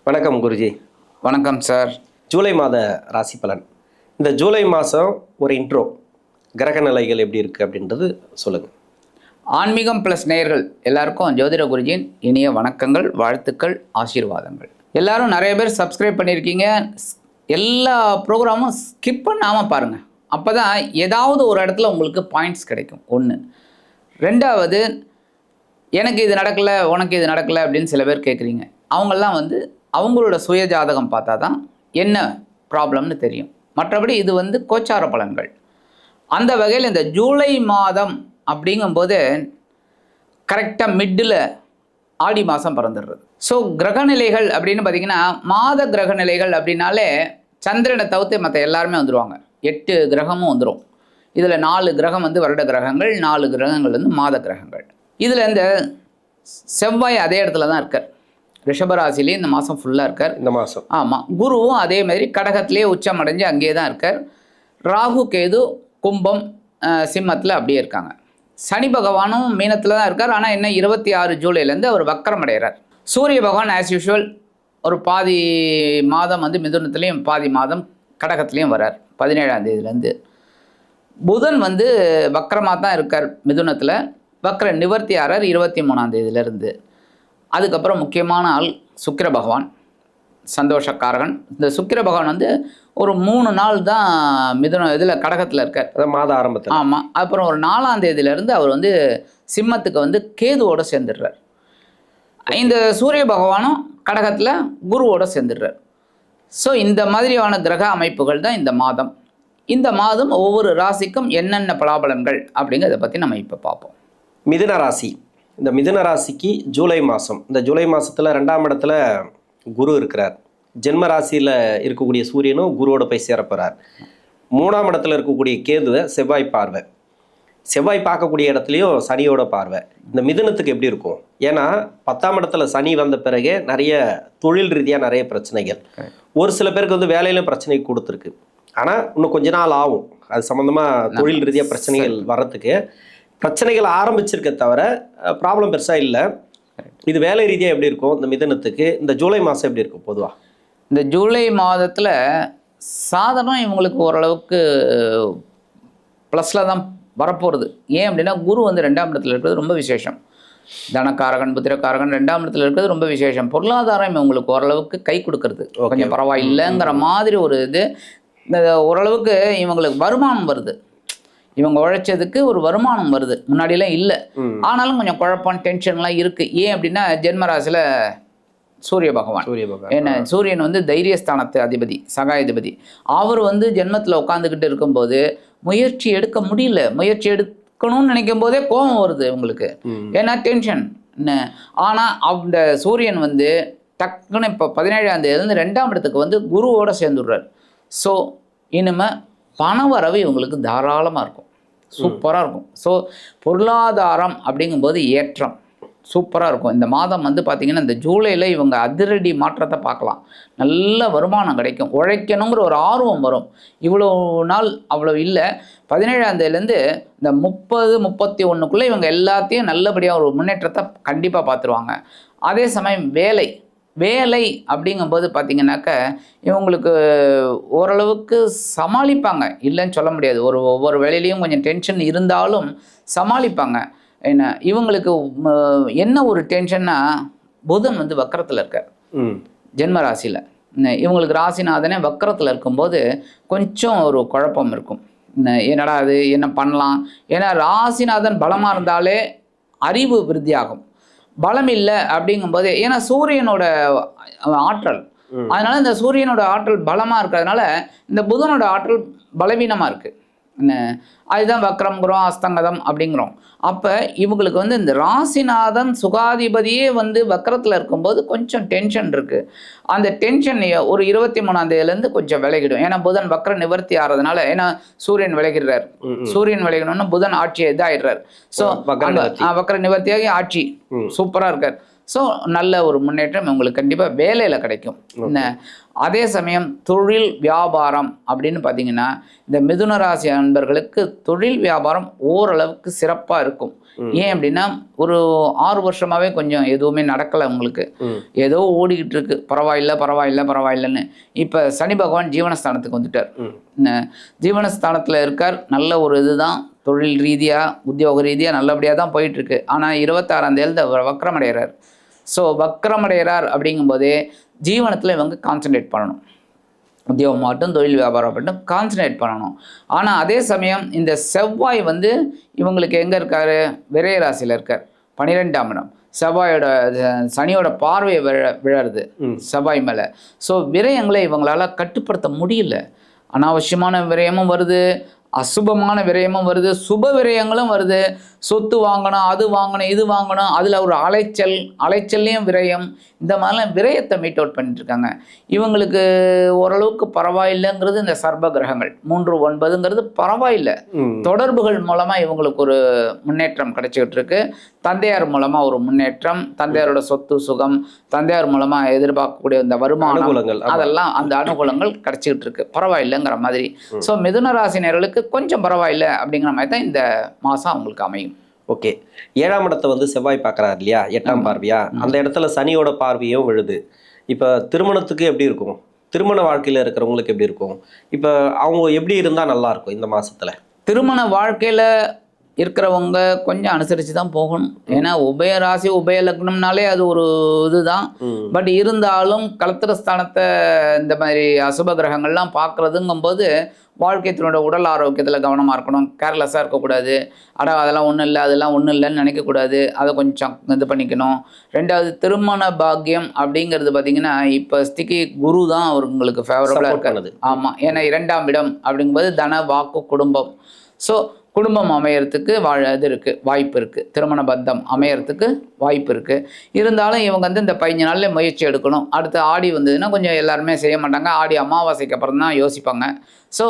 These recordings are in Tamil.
வணக்கம் குருஜி. வணக்கம் சார். ஜூலை மாத ராசி பலன். இந்த ஜூலை மாதம் ஒரு இன்ட்ரோ, கிரக நிலைகள் எப்படி இருக்குது அப்படின்றது சொல்லுங்கள். ஆன்மீகம் ப்ளஸ் நேயர்கள் எல்லாருக்கும் ஜோதிட குருஜியின் இனிய வணக்கங்கள், வாழ்த்துக்கள், ஆசீர்வாதங்கள். எல்லாரும் நிறைய பேர் சப்ஸ்கிரைப் பண்ணியிருக்கீங்க. எல்லா ப்ரோக்ராமும் ஸ்கிப் பண்ணாமல் பாருங்கள். அப்போ தான் ஏதாவது ஒரு இடத்துல உங்களுக்கு பாயிண்ட்ஸ் கிடைக்கும். ஒன்று. ரெண்டாவது, எனக்கு இது நடக்கலை, உனக்கு இது நடக்கலை அப்படின்னு சில பேர் கேட்குறீங்க. அவங்கெல்லாம் அவங்களோட சுய ஜாதகம் பார்த்தா தான் என்ன ப்ராப்ளம்னு தெரியும். மற்றபடி இது கோச்சார பலன்கள். அந்த வகையில் இந்த ஜூலை மாதம் அப்படிங்கும்போது கரெக்டாக மிட்டில் ஆடி மாதம் பிறந்துடுறது. ஸோ கிரகநிலைகள் அப்படின்னு பார்த்திங்கன்னா, மாத கிரகநிலைகள் அப்படின்னாலே சந்திரனை தவிர்த்து மற்ற எல்லாருமே வந்துடுவாங்க. 8 கிரகமும் வந்துடும். இதில் 4 கிரகம் வருட கிரகங்கள், 4 கிரகங்கள் மாத கிரகங்கள். இதில் இந்த செவ்வாய் அதே இடத்துல தான் இருக்கார். ரிஷபராசிலே இந்த மாதம் ஃபுல்லாக இருக்கார். இந்த மாதம் ஆமாம். குருவும் அதே மாதிரி கடகத்திலே உச்சம் அடைஞ்சு அங்கேயே தான் இருக்கார். ராகு கேது கும்பம் சிம்மத்தில் அப்படியே இருக்காங்க. சனி பகவானும் மீனத்தில் தான் இருக்கார். ஆனால் என்ன 26 ஜூலைலேருந்து அவர் வக்கரம் அடைகிறார். சூரிய பகவான் ஆஸ் யூஷுவல் ஒரு பாதி மாதம் மிதுனத்துலேயும் பாதி மாதம் கடகத்துலேயும் வரார் 17ஆம் தேதியிலேருந்து. புதன் வக்கரமாக தான் இருக்கார் மிதுனத்தில். வக்கர நிவர்த்தி ஆறார் 23ஆம் தேதியிலேருந்து. அதுக்கப்புறம் முக்கியமான ஆள் சுக்கிர பகவான், சந்தோஷக்காரகன். இந்த சுக்கிர பகவான் ஒரு 3 நாள் தான் இதில் கடகத்தில் இருக்கார், அதான் மாத ஆரம்பத்தில். ஆமாம். அப்புறம் ஒரு 4ஆம் தேதியிலேருந்து அவர் சிம்மத்துக்கு கேதுவோடு சேர்ந்துடுறார். இந்த சூரிய பகவானும் கடகத்தில் குருவோடு சேர்ந்துடுறார். ஸோ இந்த மாதிரியான கிரக அமைப்புகள் தான் இந்த மாதம். இந்த மாதம் ஒவ்வொரு ராசிக்கும் என்னென்ன பலாபலன்கள் அப்படிங்கிறத பற்றி நம்ம இப்போ பார்ப்போம். மிதுன ராசி. இந்த மிதுன ராசிக்கு ஜூலை மாதம், இந்த ஜூலை மாதத்தில் 2ஆம் இடத்துல குரு இருக்கிறார். ஜென்ம ராசியில் இருக்கக்கூடிய சூரியனும் குருவோட போய் சேரப்போகிறார். 3ஆம் இடத்துல இருக்கக்கூடிய கேதுவை செவ்வாய் பார்வை, செவ்வாய் பார்க்கக்கூடிய இடத்துலையும் சனியோட பார்வை. இந்த மிதுனத்துக்கு எப்படி இருக்கும்? ஏன்னா 10ஆம் இடத்துல சனி வந்த பிறகு நிறைய தொழில் ரீதியாக நிறைய பிரச்சனைகள், ஒரு சில பேருக்கு வேலையிலும் பிரச்சனை கொடுத்துருக்கு. ஆனால் இன்னும் கொஞ்ச நாள் ஆகும் அது சம்மந்தமாக தொழில் ரீதியாக பிரச்சனைகள் வர்றதுக்கு. பிரச்சனைகள் ஆரம்பிச்சிருக்க தவிர ப்ராப்ளம் பெருசாக இல்லை. இது வேலை ரீதியாக எப்படி இருக்கும் இந்த மிதுனத்துக்கு? இந்த ஜூலை மாதம் எப்படி இருக்கும் பொதுவாக? இந்த ஜூலை மாதத்தில் சாதனம் இவங்களுக்கு ஓரளவுக்கு ப்ளஸில் தான் வரப்போகிறது. ஏன் அப்படின்னா, குரு 2ஆம் இடத்துல இருக்கிறது ரொம்ப விசேஷம். தனக்காரகன் புத்திரக்காரகன் 2ஆம் இடத்துல இருக்கிறது ரொம்ப விசேஷம். பொருளாதாரம் இவங்களுக்கு ஓரளவுக்கு கை கொடுக்கறது கொஞ்சம் பரவாயில்லைங்கிற மாதிரி ஒரு இது. ஓரளவுக்கு இவங்களுக்கு வருமானம் வருது. இவங்க உழைச்சதுக்கு ஒரு வருமானம் வருது. முன்னாடியெல்லாம் இல்லை. ஆனாலும் கொஞ்சம் குழப்பம், டென்ஷன்லாம் இருக்குது. ஏன் அப்படின்னா, ஜென்மராசியில் சூரிய பகவான். ஏன்னா சூரியன் தைரியஸ்தானத்து அதிபதி, சகாயாதிபதி. அவர் ஜென்மத்தில் உட்காந்துக்கிட்டு இருக்கும்போது முயற்சி எடுக்க முடியல. முயற்சி எடுக்கணும்னு நினைக்கும் போதே கோபம் வருது இவங்களுக்கு. ஏன்னா டென்ஷன். ஆனால் அந்த சூரியன் டக்குன்னு இப்போ 17ஆம் தேதியிலேருந்து 2ஆம் இடத்துக்கு குருவோடு சேர்ந்துடுறார். ஸோ இனிமேல் பணவரவு இவங்களுக்கு தாராளமாக இருக்கும், சூப்பராக இருக்கும். ஸோ பொருளாதாரம் அப்படிங்கும்போது ஏற்றம் சூப்பராக இருக்கும். இந்த மாதம் பார்த்திங்கன்னா, இந்த ஜூலையில் இவங்க அதிரடி மாற்றத்தை பார்க்கலாம். நல்ல வருமானம் கிடைக்கும். உழைக்கணுங்கிற ஒரு ஆர்வம் வரும். இவ்வளோ நாள் அவ்வளோ இல்லை. 17ஆம் தேதியிலேருந்து இந்த 30-31க்குள்ளே இவங்க எல்லாத்தையும் நல்லபடியாக ஒரு முன்னேற்றத்தை கண்டிப்பாக பார்த்துருவாங்க. அதே சமயம் வேலை அப்படிங்கும்போது பார்த்திங்கனாக்க இவங்களுக்கு ஓரளவுக்கு சமாளிப்பாங்க, இல்லைன்னு சொல்ல முடியாது. ஒவ்வொரு வேலையிலையும் கொஞ்சம் டென்ஷன் இருந்தாலும் சமாளிப்பாங்க. என்ன இவங்களுக்கு என்ன ஒரு டென்ஷன்னா, புதன் வக்கரத்தில் இருக்கார் ஜென்ம ராசியில். இவங்களுக்கு ராசிநாதனே வக்கரத்தில் இருக்கும்போது கொஞ்சம் ஒரு குழப்பம் இருக்கும். என்னடா அது, என்ன பண்ணலாம்? ஏன்னா ராசிநாதன் பலமாக இருந்தாலே அறிவு விருத்தியாகும். பலம் இல்லை அப்படிங்கும்போது, ஏன்னா சூரியனோட ஆற்றல், அதனால இந்த சூரியனோட ஆற்றல் பலமாக இருக்கிறதுனால இந்த புதனோட ஆற்றல் பலவீனமாக இருக்குது. அதுதான் வக்ரம்ங்கிறோம், அஸ்தங்கதம் அப்படிங்கிறோம். அப்போ இவங்களுக்கு இந்த ராசிநாதன் சுகாதிபதியே வக்ரத்தில் இருக்கும்போது கொஞ்சம் டென்ஷன் இருக்குது. அந்த டென்ஷன் ஒரு 23ஆம் தேதியிலேருந்து கொஞ்சம் விலகிடும். ஏன்னா புதன் வக்ர நிவர்த்தி ஆகிறதுனால, ஏன்னா சூரியன் விலகிடுறார். சூரியன் விலகினோன்னா புதன் ஆட்சி இதாகிடுறார். ஸோ வக்ர நிவர்த்தியாகி ஆட்சி சூப்பராக இருக்கார். ஸோ நல்ல ஒரு முன்னேற்றம் உங்களுக்கு கண்டிப்பாக வேலையில் கிடைக்கும். அதே சமயம் தொழில் வியாபாரம் அப்படின்னு பார்த்தீங்கன்னா, இந்த மிதுன ராசி அன்பர்களுக்கு தொழில் வியாபாரம் ஓரளவுக்கு சிறப்பாக இருக்கும். ஏன் அப்படின்னா ஒரு 6 வருஷமாவே கொஞ்சம் எதுவுமே நடக்கலை உங்களுக்கு. ஏதோ ஓடிக்கிட்டு இருக்கு, பரவாயில்ல பரவாயில்ல பரவாயில்லன்னு. இப்போ சனி பகவான் ஜீவனஸ்தானத்துக்கு வந்துட்டார். ஜீவனஸ்தானத்தில் இருக்கார். நல்ல ஒரு இதுதான், தொழில் ரீதியாக உத்தியோக ரீதியாக நல்லபடியாக தான் போயிட்டுருக்கு. ஆனால் 26ஆம் தேதி வக்ரமடைகிறார். ஸோ வக்ரமடைகிறார் அப்படிங்கும்போதே ஜீவனத்தில் இவங்க கான்சன்ட்ரேட் பண்ணணும். உத்தியோகம் மட்டும் தொழில் வியாபாரம் மட்டும் கான்சன்ட்ரேட் பண்ணணும். ஆனால் அதே சமயம் இந்த செவ்வாய் வந்து இவங்களுக்கு எங்கே இருக்கார்? விரய ராசியில் இருக்கார், 12ஆம் இடம். செவ்வாயோட சனியோட பார்வை விழருது செவ்வாய் மேலே. ஸோ விரயங்களை இவங்களால் கட்டுப்படுத்த முடியல. அனாவசியமான விரயமும் வருது, அசுபமான விரயமும் வருது, சுப விரயங்களும் வருது. சொத்து வாங்கணும், அது வாங்கணும், இது வாங்கணும், அதில் ஒரு அலைச்சல்லையும் விரயம். இந்த மாதிரிலாம் விரயத்தை மீட் அவுட் பண்ணிட்டு இருக்காங்க. இவங்களுக்கு ஓரளவுக்கு பரவாயில்லைங்கிறது இந்த சர்ப கிரகங்கள் 3, 9ங்கிறது பரவாயில்லை. தொடர்புகள் மூலமாக இவங்களுக்கு ஒரு முன்னேற்றம் கிடைச்சிக்கிட்டு இருக்கு. தந்தையார் மூலமாக ஒரு முன்னேற்றம், தந்தையாரோட சொத்து சுகம், தந்தையார் மூலமாக எதிர்பார்க்கக்கூடிய இந்த வருமானம், அதெல்லாம் அந்த அனுகூலங்கள் கிடைச்சிக்கிட்டு இருக்கு, பரவாயில்லைங்கிற மாதிரி. ஸோ மிதுன ராசினியர்களுக்கு கொஞ்சம் பரவாயில்லை அப்படிங்கிற மாதிரி தான் இந்த மாதம் அவங்களுக்கு அமையும். ஓகே, 7ஆம் இடத்தை வந்து செவ்வாய் பார்க்குறாரு இல்லையா, 8ஆம் பார்வையா, அந்த இடத்துல சனியோட பார்வையும் விழுது. இப்போ திருமணத்துக்கு எப்படி இருக்கும், திருமண வாழ்க்கையில் இருக்கிறவங்களுக்கு எப்படி இருக்கும், இப்போ அவங்க எப்படி இருந்தால் நல்லா இருக்கும் இந்த மாசத்துல? திருமண வாழ்க்கையில் இருக்கிறவங்க கொஞ்சம் அனுசரித்து தான் போகணும். ஏன்னா உபய ராசி உபய லக்னம்னாலே அது ஒரு இதுதான். பட் இருந்தாலும் கலத்திரஸ்தானத்தை இந்த மாதிரி அசுப கிரகங்கள்லாம் பார்க்குறதுங்கும்போது வாழ்க்கைத்தினோட உடல் ஆரோக்கியத்தில் கவனமாக இருக்கணும். கேர்லெஸ்ஸாக இருக்கக்கூடாது. அதெல்லாம் ஒன்றும் இல்லை, அதெல்லாம் ஒன்றும் இல்லைன்னு நினைக்கக்கூடாது. அதை கொஞ்சம் இது பண்ணிக்கணும். 2வது திருமண பாக்கியம் அப்படிங்கிறது பார்த்திங்கன்னா இப்போதைக்கு குரு தான் அவங்களுக்கு ஃபேவரபுளாக இருக்கிறது. ஆமாம், ஏன்னா 2ஆம் இடம் அப்படிங்கும்போது தன வாக்கு குடும்பம். ஸோ குடும்பம் அமையறதுக்கு இது இருக்குது, வாய்ப்பு இருக்குது. திருமண பந்தம் அமையறதுக்கு வாய்ப்பு இருக்குது. இருந்தாலும் இவங்க வந்து இந்த 15 நாளில் முயற்சி எடுக்கணும். அடுத்து ஆடி வந்ததுன்னா கொஞ்சம் எல்லாருமே செய்ய மாட்டாங்க. ஆடி அமாவாசைக்கு அப்புறம் தான் யோசிப்பாங்க. ஸோ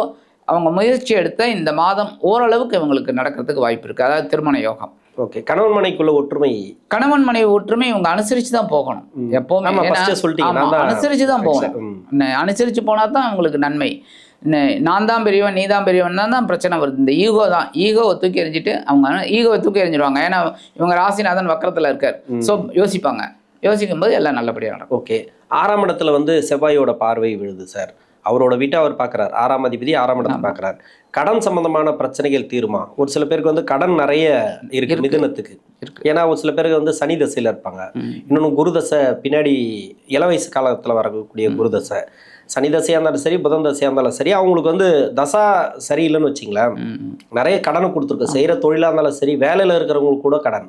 அவங்க முயற்சி எடுத்த இந்த மாதம் ஓரளவுக்கு இவங்களுக்கு நடக்கிறதுக்கு வாய்ப்பு இருக்குது. அதாவது திருமண யோகம். ஓகே, கணவன் மனைக்குள்ள ஒற்றுமை, கணவன் மனைவி ஒற்றுமை இவங்க அனுசரித்து தான் போகணும். எப்போவுமே அனுசரித்து தான் போகணும். அனுசரித்து போனால் தான் அவங்களுக்கு நன்மை. நான் தான் பெரியவன், நீ தான் பெரியவன் தான் பிரச்சனை வருது. இந்த ஈகோ தான். ஈகோவை தூக்கி எறிஞ்சிட்டு அவங்க ஈகோவை தூக்கி எறிஞ்சிடுவாங்க. ஏன்னா இவங்க ராசிநாதன் வக்கரத்தில் இருக்கார். ஸோ யோசிப்பாங்க. யோசிக்கும் போது எல்லாம் நல்லபடியாக நடக்கும். ஓகே, 6ஆம் இடத்துல வந்து செவ்வாயோட பார்வை விழுது சார். அவரோட வீட்டை அவர் பார்க்குறார். 6ஆம் அதிபதி 6ஆம் இடத்தை பார்க்குறார். கடன் சம்பந்தமான பிரச்சனைகள் தீருமா? ஒரு சில பேருக்கு வந்து கடன் நிறைய இருக்கு மிதுனத்துக்கு. ஏன்னா ஒரு சில பேருக்கு வந்து சனி தசையில் இருப்பாங்க. இன்னொன்று குரு தசை பின்னாடி இள வயசு காலத்தில் வரக்கூடிய குரு தசை. சனி தசையாக இருந்தாலும் சரி, புதன் தசையாக இருந்தாலும் சரி, அவங்களுக்கு வந்து தசா சரியில்லைன்னு வச்சிங்களேன், நிறைய கடனை கொடுத்துருக்கு. செய்கிற தொழிலாக இருந்தாலும் சரி, வேலையில் இருக்கிறவங்களுக்கு கூட கடன்,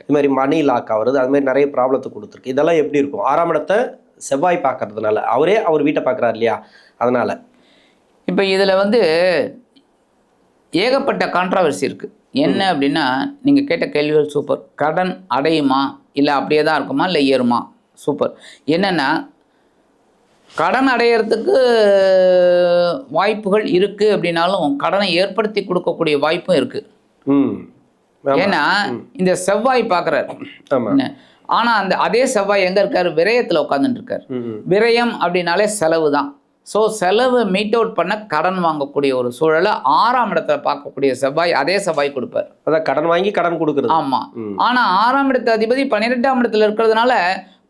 இது மாதிரி மணி லாக் ஆகுறது, அது மாதிரி நிறைய ப்ராப்ளத்தை கொடுத்துருக்கு. இதெல்லாம் எப்படி இருக்கும் 6ஆம் இடத்தை செவ்வாய் பார்க்கறதுனால? அவரே அவர் வீட்டை பார்க்குறாரு இல்லையா, அதனால. இப்போ இதில் வந்து ஏகப்பட்ட கான்ட்ராவர்சி இருக்குது. என்ன அப்படின்னா, நீங்கள் கேட்ட கேள்விகள் சூப்பர். கடன் அடையுமா, இல்லை அப்படியே தான் இருக்குமா, இல்லை ஏறுமா? சூப்பர். என்னென்னா, கடன் அடையிறதுக்கு வாய்ப்புகள் இருக்குது அப்படின்னாலும் கடனை ஏற்படுத்தி கொடுக்கக்கூடிய வாய்ப்பும் இருக்குது. ஏன்னா இந்த செவ்வாய் பார்க்குறாரு. ஆனால் அதே செவ்வாய் எங்கே இருக்கார்? விரயத்தில் உட்காந்துட்டு இருக்கார். விரயம் அப்படின்னாலே செலவு தான். ஸோ செலவு மீட் அவுட் பண்ண கடன் வாங்கக்கூடிய ஒரு சூழலை 6ஆம் இடத்துல பார்க்கக்கூடிய செவ்வாய் அதே செவ்வாய் கொடுப்பார். அதான் கடன் வாங்கி கடன் கொடுக்குறது. ஆமாம். ஆனால் 6ஆம் இடத்து அதிபதி 12ஆம் இடத்துல இருக்கிறதுனால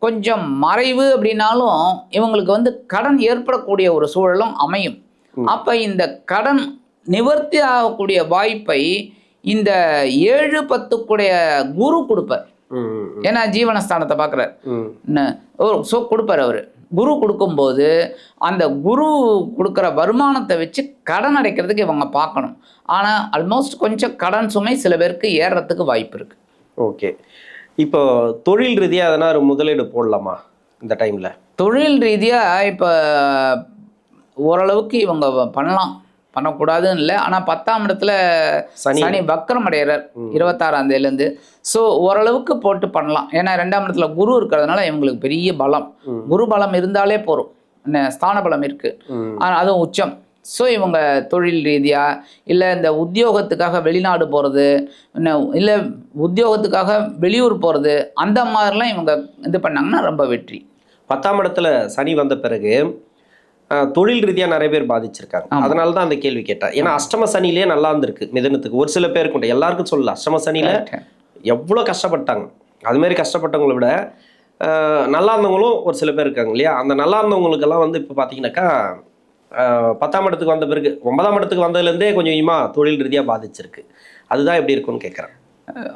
கொஞ்சம் மறைவு அப்படின்னாலும் இவங்களுக்கு வந்து கடன் ஏற்படக்கூடிய ஒரு சூழலும் அமையும். அப்போ இந்த கடன் நிவர்த்தி ஆகக்கூடிய வாய்ப்பை இந்த 7-10 கூடிய குரு கொடுப்பார். ஏன்னா ஜீவனஸ்தானத்தை பார்க்குறார். ஸோ கொடுப்பார் அவர். குரு கொடுக்கும்போது அந்த குரு கொடுக்குற வருமானத்தை வச்சு கடன் அடைக்கிறதுக்கு இவங்க பார்க்கணும். ஆனால் ஆல்மோஸ்ட் கொஞ்சம் கடன் சுமை சில பேருக்கு ஏறுறதுக்கு வாய்ப்பு இருக்குது. ஓகே, இப்போ தொழில் ரீதியாக எதனா ஒரு முதலீடு போடலாமா இந்த டைமில்? தொழில் ரீதியாக இப்போ ஓரளவுக்கு இவங்க பண்ணலாம், பண்ணக்கூடாதுன்னு இல்லை. ஆனால் 10ஆம் இடத்துல சனி வக்கரம் அடைகிறார் 26ஆம் தேதியிலேருந்து. ஸோ ஓரளவுக்கு போட்டு பண்ணலாம். ஏன்னா 2ஆம் இடத்துல குரு இருக்கிறதுனால இவங்களுக்கு பெரிய பலம். குரு பலம் இருந்தாலே போகும். ஸ்தான பலம் இருக்குது, ஆனால் அதுவும் உச்சம். ஸோ இவங்க தொழில் ரீதியாக இல்லை இந்த உத்தியோகத்துக்காக வெளிநாடு போகிறது, இல்லை உத்தியோகத்துக்காக வெளியூர் போகிறது, அந்த மாதிரிலாம் இவங்க இது பண்ணாங்கன்னா ரொம்ப வெற்றி. 10ஆம் இடத்துல சனி வந்த பிறகு தொழில் ரீதியாக நிறைய பேர் பாதிச்சிருக்காங்க. அதனால தான் அந்த கேள்வி கேட்டேன். ஏன்னா அஷ்டம சனிலே நல்லா இருந்திருக்கு மிதுனத்துக்கு. ஒரு சில பேருக்கு உண்டு, எல்லாருக்கும் சொல்லல. அஷ்டம சனியில் எவ்வளோ கஷ்டப்பட்டாங்க. அதுமாரி கஷ்டப்பட்டவங்களை விட நல்லா இருந்தவங்களும் ஒரு சில பேர் இருக்காங்க இல்லையா? அந்த நல்லா இருந்தவங்களுக்கெல்லாம் வந்து இப்போ பார்த்தீங்கன்னாக்கா 10ஆம் இடத்துக்கு வந்த பிறகு 9ஆம் இடத்துக்கு வந்ததுலேருந்தே கொஞ்சம் கொஞ்சமாக தொழில் ரீதியாக பாதிச்சிருக்கு. அதுதான் எப்படி இருக்குன்னு கேட்குறேன்.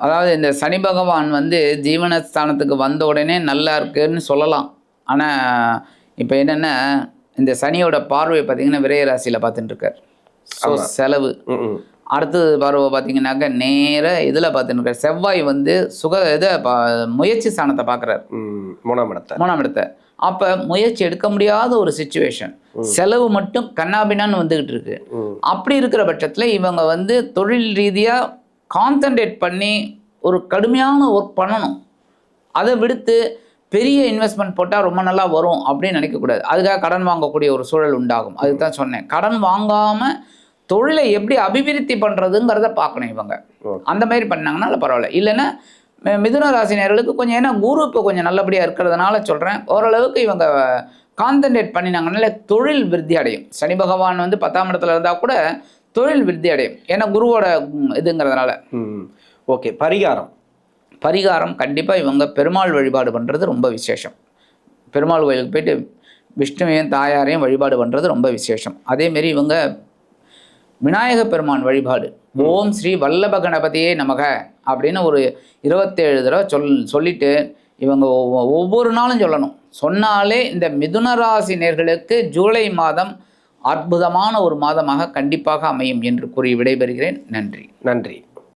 அதாவது இந்த சனி பகவான் வந்து ஜீவனஸ்தானத்துக்கு வந்த உடனே நல்லா இருக்குன்னு சொல்லலாம். ஆனால் இப்போ என்னென்னா இந்த சனியோட பார்வை பார்த்தீங்கன்னா விரைய ராசியில் பார்த்துட்டு இருக்கார். ஸோ செலவு. அடுத்தது பார்வை பார்த்தீங்கன்னாக்க நேர இதில் பார்த்துட்டு இருக்கார். செவ்வாய் வந்து முயற்சி ஸ்தானத்தை பார்க்குறாரு, 3ஆம் இடத்தை. அப்போ முயற்சி எடுக்க முடியாத ஒரு சிச்சுவேஷன், செலவு மட்டும் கண்ணாபின்னான்னு வந்துக்கிட்டு இருக்கு. அப்படி இருக்கிற பட்சத்தில் இவங்க வந்து தொழில் ரீதியாக கான்சன்ட்ரேட் பண்ணி ஒரு கடுமையான ஒர்க் பண்ணணும். அதை விடுத்து பெரிய இன்வெஸ்ட்மெண்ட் போட்டால் ரொம்ப நல்லா வரும் அப்படின்னு நினைக்கக்கூடாது. அதுக்காக கடன் வாங்கக்கூடிய ஒரு சூழல் உண்டாகும். அதுதான் சொன்னேன், கடன் வாங்காமல் தொழிலை எப்படி அபிவிருத்தி பண்ணுறதுங்கிறத பார்க்கணும் இவங்க. அந்த மாதிரி பண்ணாங்கன்னா பரவாயில்ல. இல்லைன்னா மிதுன ராசினியர்களுக்கு கொஞ்சம், ஏன்னா குரு இப்போ கொஞ்சம் நல்லபடியாக இருக்கிறதுனால சொல்கிறேன், ஓரளவுக்கு இவங்க கான்சன்ட்ரேட் பண்ணினாங்கனால தொழில் விருத்தி அடையும். சனி பகவான் வந்து 10ஆம் இடத்துல இருந்தால் கூட தொழில் விருத்தி அடையும், ஏன்னா குருவோட இதுங்கிறதுனால. ஓகே. பரிகாரம் கண்டிப்பாக இவங்க பெருமாள் வழிபாடு பண்ணுறது ரொம்ப விசேஷம். பெருமாள் கோயிலுக்கு போயிட்டு விஷ்ணுவையும் தாயாரையும் வழிபாடு பண்ணுறது ரொம்ப விசேஷம். அதேமாரி இவங்க விநாயக பெருமான் வழிபாடு, ஓம் ஸ்ரீ வல்லப கணபதியே நமக அப்படின்னு ஒரு 27 தடவை சொல்லிட்டு இவங்க ஒவ்வொரு நாளும் சொல்லணும். சொன்னாலே இந்த மிதுன ராசி நேயர்களுக்கு ஜூலை மாதம் அற்புதமான ஒரு மாதமாக கண்டிப்பாக அமையும் என்று கூறி விடைபெறுகிறேன். நன்றி.